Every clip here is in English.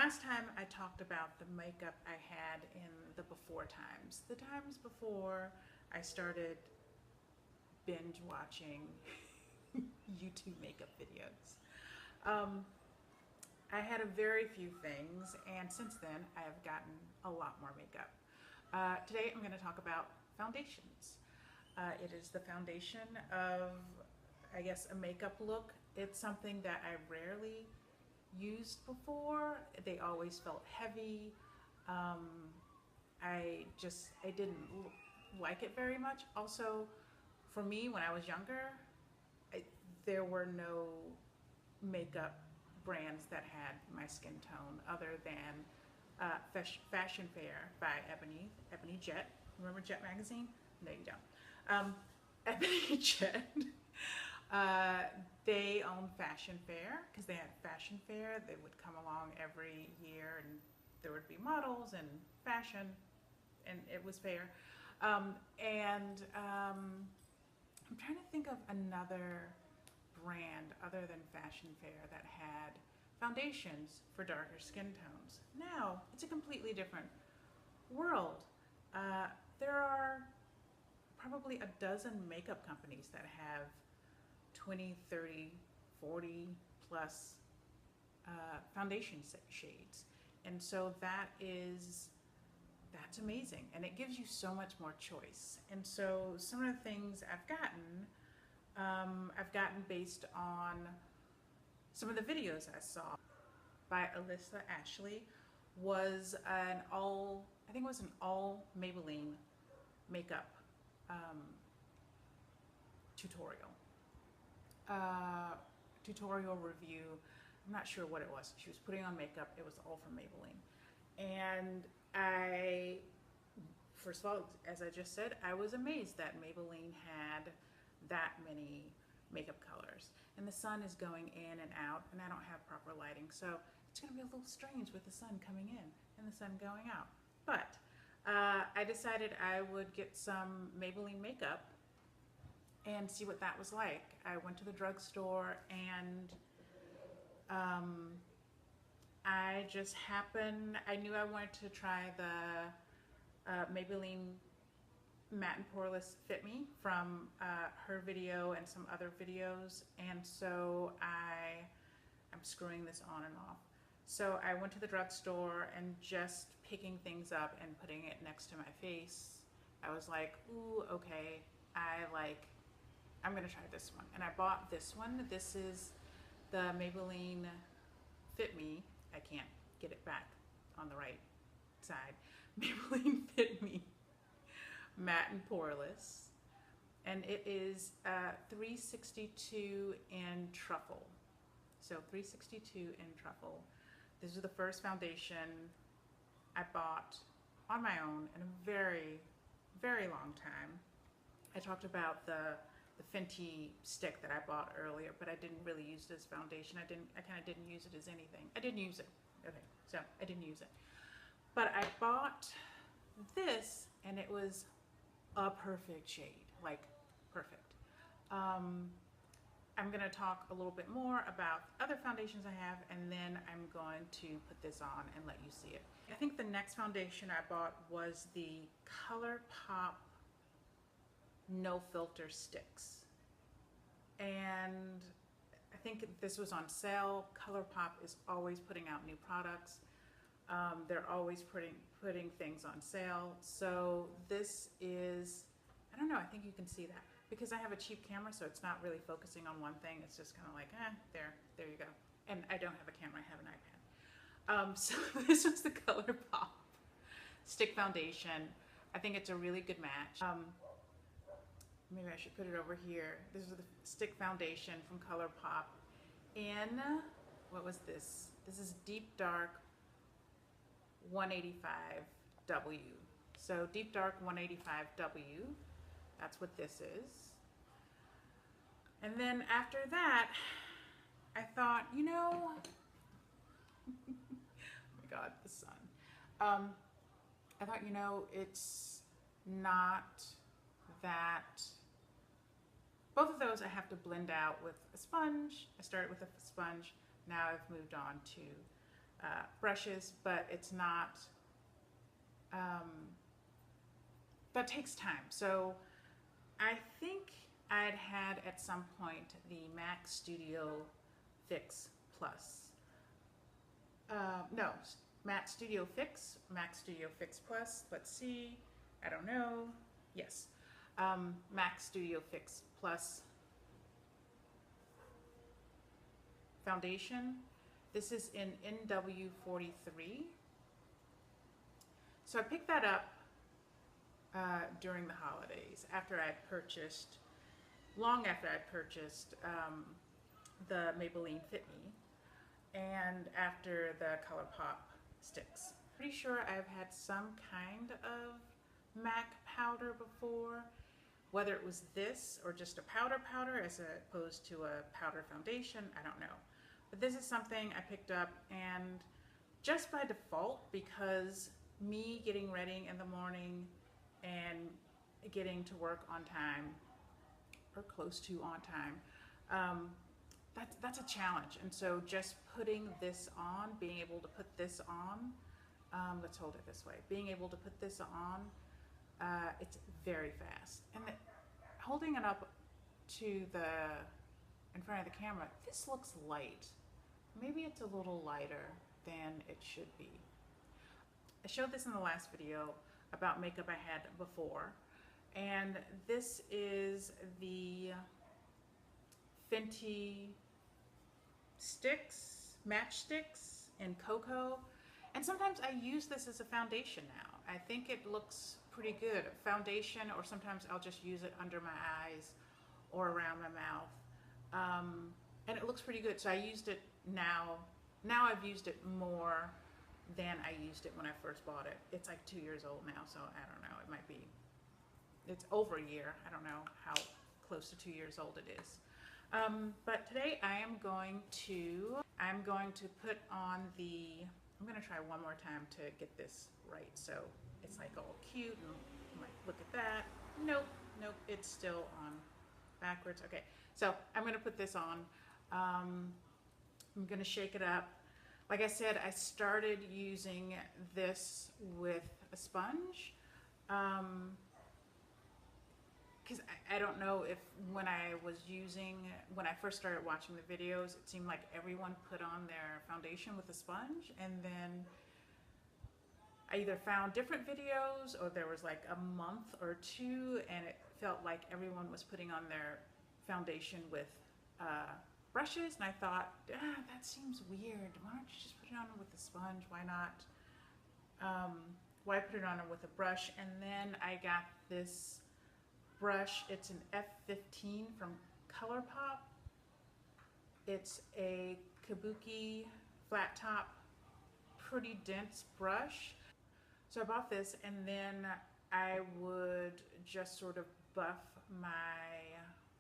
last time I talked about the makeup I had in the before times, the times before I started binge watching YouTube makeup videos. I had a very few things, and since then I have gotten a lot more makeup. Today I'm going to talk about foundations. It is the foundation of, I guess, a makeup look. It's something that I rarely used before. They always felt heavy. I didn't like it very much. Also, for me, when I was younger, there were no makeup brands that had my skin tone other than Fashion Fair by Ebony Jet. Remember Jet magazine? No, you don't. Ebony Jet. They own Fashion Fair because they had Fashion Fair. They would come along every year, and there would be models and fashion, and it was fair. I'm trying to think of another brand other than Fashion Fair that had foundations for darker skin tones. Now it's a completely different world. There are probably a dozen makeup companies that have 20, 30, 40 plus foundation shades. And so that's amazing. And it gives you so much more choice. And so some of the things I've gotten based on some of the videos I saw by Alyssa Ashley was I think it was an all Maybelline makeup tutorial review. I'm not sure what it was. She was putting on makeup. It was all from Maybelline. And first of all, as I just said, I was amazed that Maybelline had that many makeup colors. And the sun is going in and out, and I don't have proper lighting, so it's going to be a little strange with the sun coming in and the sun going out. But I decided I would get some Maybelline makeup and see what that was like. I went to the drugstore, and I knew I wanted to try the Maybelline Matte and Poreless Fit Me from her video and some other videos, and so I'm screwing this on and off. So I went to the drugstore and just picking things up and putting it next to my face, I was like, ooh, okay, I'm gonna try this one. And I bought this one. This is the Maybelline Fit Me. I can't get it back on the right side. Maybelline Fit Me Matte and Poreless. And it is 362 in Truffle. So 362 in Truffle. This is the first foundation I bought on my own in a very, very long time. I talked about the Fenty stick that I bought earlier, but I didn't really use it as foundation. I kind of didn't use it as anything. I didn't use it. Okay, so I didn't use it. But I bought this, and it was a perfect shade, like perfect. I'm going to talk a little bit more about other foundations I have, and then I'm going to put this on and let you see it. I think the next foundation I bought was the Colourpop No Filter Stix. And I think this was on sale. Colourpop is always putting out new products. They're always putting things on sale. So this is, I don't know, I think you can see that. Because I have a cheap camera, so it's not really focusing on one thing. It's just kind of like, there you go. And I don't have a camera, I have an iPad. So this was the Colourpop Stick Foundation. I think it's a really good match. Maybe I should put it over here. This is the Stick Foundation from Colourpop in, what was this? This is Deep Dark 185W. So Deep Dark 185W. That's what this is. And then after that, I thought, you know, oh my God, the sun. I thought, you know, it's not that, both of those I have to blend out with a sponge. I started with a sponge. Now I've moved on to brushes, but it's not, that takes time. So I think I'd had at some point the MAC Studio Fix Plus. No, MAC Studio Fix Plus. Let's see. I don't know. Yes. MAC Studio Fix Plus foundation. This is in NW43. So I picked that up during the holidays after I'd purchased, long after I'd purchased the Maybelline Fit Me and after the Colourpop Stix. Pretty sure I've had some kind of MAC powder before, whether it was this or just a powder as opposed to a powder foundation, I don't know. But this is something I picked up, and just by default, because me getting ready in the morning and getting to work on time, or close to on time, that's a challenge. And so just putting this on, being able to put this on, let's hold it this way, being able to put this on, it's very fast. And holding it up to in front of the camera, this looks light. Maybe it's a little lighter than it should be. I showed this in the last video about makeup I had before, and this is the Fenty Stix, Matchsticks in Cocoa, and sometimes I use this as a foundation now. I think it looks pretty good. Foundation, or sometimes I'll just use it under my eyes or around my mouth, and it looks pretty good. So I used it now I've used it more than I used it when I first bought it. It's like 2 years old now, so I don't know, it might be, it's over a year. I don't know how close to 2 years old it is. But today I'm going to put on I'm going to try one more time to get this right, so it's like all cute, and you might look at that. Nope, it's still on backwards. Okay, so I'm going to put this on. I'm going to shake it up. Like I said, I started using this with a sponge, because I don't know if when I first started watching the videos, it seemed like everyone put on their foundation with a sponge, and then I either found different videos, or there was like a month or two and it felt like everyone was putting on their foundation with brushes, and I thought, that seems weird. Why don't you just put it on with a sponge? Why not? Why put it on with a brush? And then I got this brush. It's an F15 from Colourpop. It's a kabuki flat top, pretty dense brush. So I bought this, and then I would just sort of buff my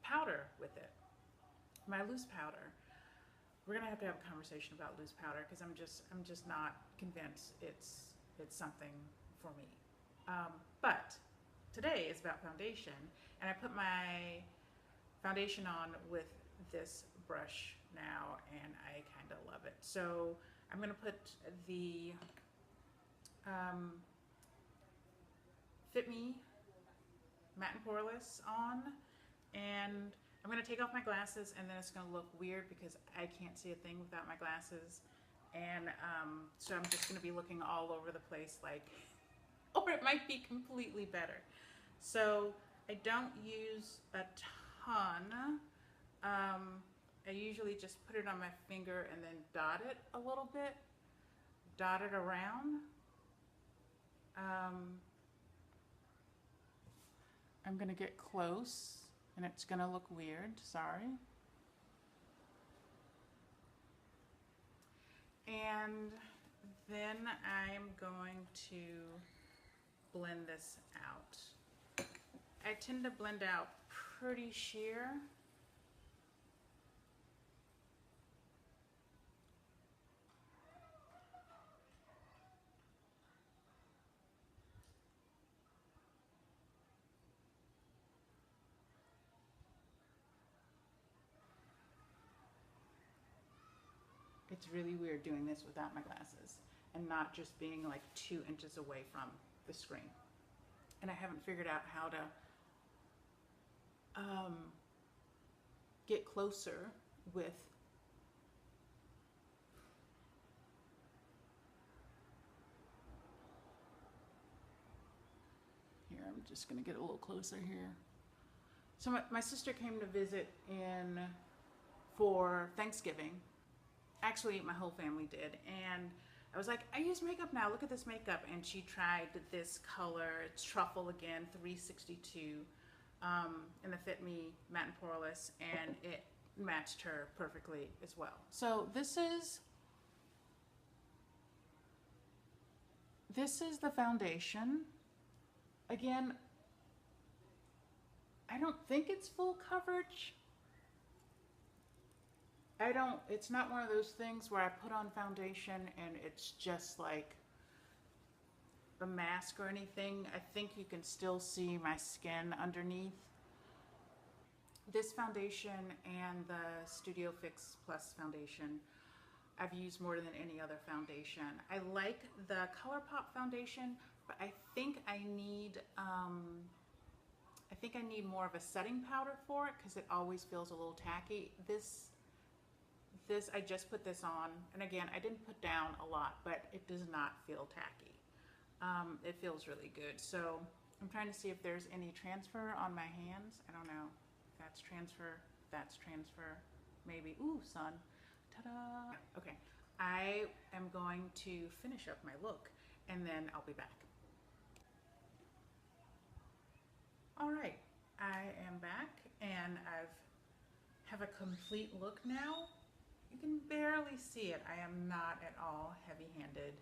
powder with it, my loose powder. We're gonna have to have a conversation about loose powder, because I'm just not convinced it's something for me. But today is about foundation, and I put my foundation on with this brush now, and I kind of love it. So I'm gonna put the Fit Me Matte and Poreless on, and I'm going to take off my glasses, and then it's going to look weird because I can't see a thing without my glasses, and so I'm just going to be looking all over the place, like, or it might be completely better. So I don't use a ton. I usually just put it on my finger and then dot it a little bit, dot it around. I'm going to get close, and it's going to look weird, sorry. And then I'm going to blend this out. I tend to blend out pretty sheer. It's really weird doing this without my glasses and not just being like 2 inches away from the screen. And I haven't figured out how to get closer with here. I'm just gonna get a little closer here. So my sister came to visit for Thanksgiving. Actually, my whole family did, and I was like, I use makeup now, look at this makeup. And she tried this color, it's Truffle again, 362, in the Fit Me Matte and Poreless, and it matched her perfectly as well. So this is the foundation. Again, I don't think it's full coverage. It's not one of those things where I put on foundation and it's just like a mask or anything. I think you can still see my skin underneath. This foundation and the Studio Fix Plus foundation I've used more than any other foundation. I like the Colourpop foundation, but I think I need more of a setting powder for it because it always feels a little tacky. This I just put this on, and again, I didn't put down a lot, but it does not feel tacky. It feels really good. So I'm trying to see if there's any transfer on my hands. I don't know. That's transfer. That's transfer. Maybe. Ooh, sun. Ta-da. Okay. I am going to finish up my look, and then I'll be back. All right. I am back, and I have a complete look now. You can barely see it. I am not at all heavy-handed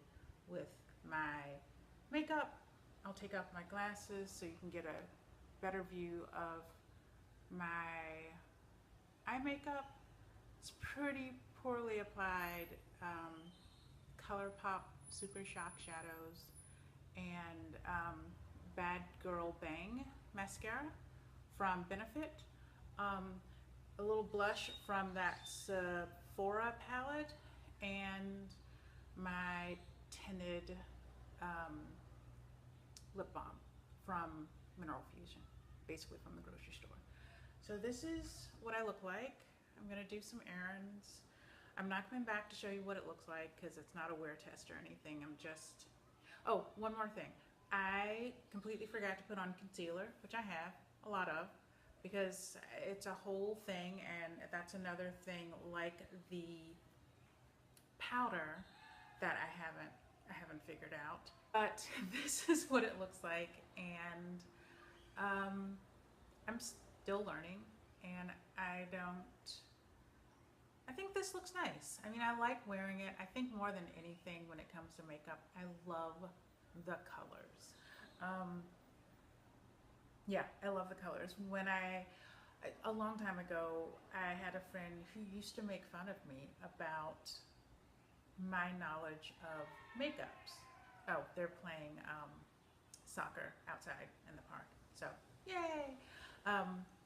with my makeup. I'll take off my glasses so you can get a better view of my eye makeup. It's pretty poorly applied Colourpop Super Shock Shadows and Bad Girl Bang mascara from Benefit. A little blush from that Sephora palette, and my tinted lip balm from Mineral Fusion, basically from the grocery store. So this is what I look like. I'm gonna do some errands. I'm not coming back to show you what it looks like because it's not a wear test or anything. Oh, one more thing. I completely forgot to put on concealer, which I have a lot of, because it's a whole thing, and that's another thing like the powder that I haven't figured out. But this is what it looks like, and I'm still learning, and I think this looks nice. I mean, I like wearing it. I think more than anything when it comes to makeup, I love the colors. Yeah, I love the colors. A long time ago, I had a friend who used to make fun of me about my knowledge of makeups. Oh, they're playing soccer outside in the park, so yay!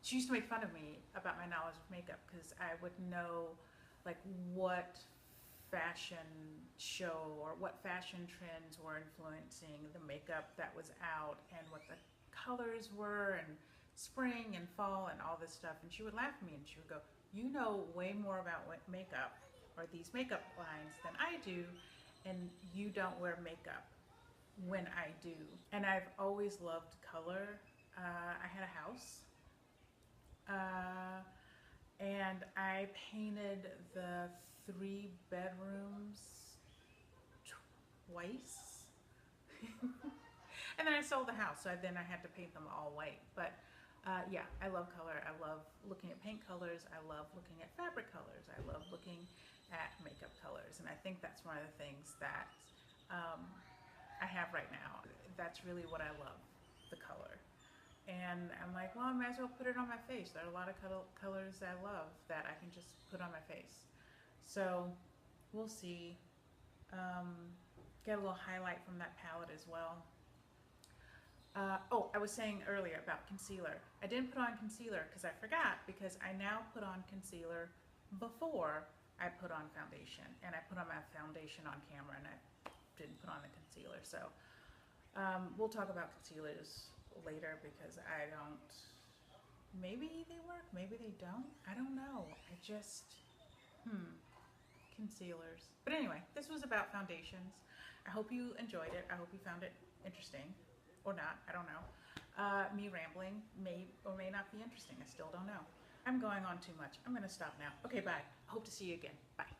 She used to make fun of me about my knowledge of makeup because I would know like what fashion show or what fashion trends were influencing the makeup that was out, and what the colors were, and spring and fall and all this stuff. And she would laugh at me and she would go, you know way more about what makeup or these makeup lines than I do, and you don't wear makeup when I do. And I've always loved color. I had a house and I painted the 3 bedrooms twice. And then I sold the house, so then I had to paint them all white. But yeah, I love color. I love looking at paint colors. I love looking at fabric colors. I love looking at makeup colors. And I think that's one of the things that I have right now. That's really what I love, the color. And I'm like, well, I might as well put it on my face. There are a lot of colors I love that I can just put on my face. So we'll see. Get a little highlight from that palette as well. Oh, I was saying earlier about concealer. I didn't put on concealer because I forgot, because I now put on concealer before I put on foundation, and I put on my foundation on camera, and I didn't put on the concealer. So we'll talk about concealers later because I don't, maybe they work, maybe they don't. I don't know. I just, concealers. But anyway, this was about foundations. I hope you enjoyed it. I hope you found it interesting, or not, I don't know. Me rambling may or may not be interesting. I still don't know. I'm going on too much. I'm gonna stop now. Okay, bye. Hope to see you again. Bye.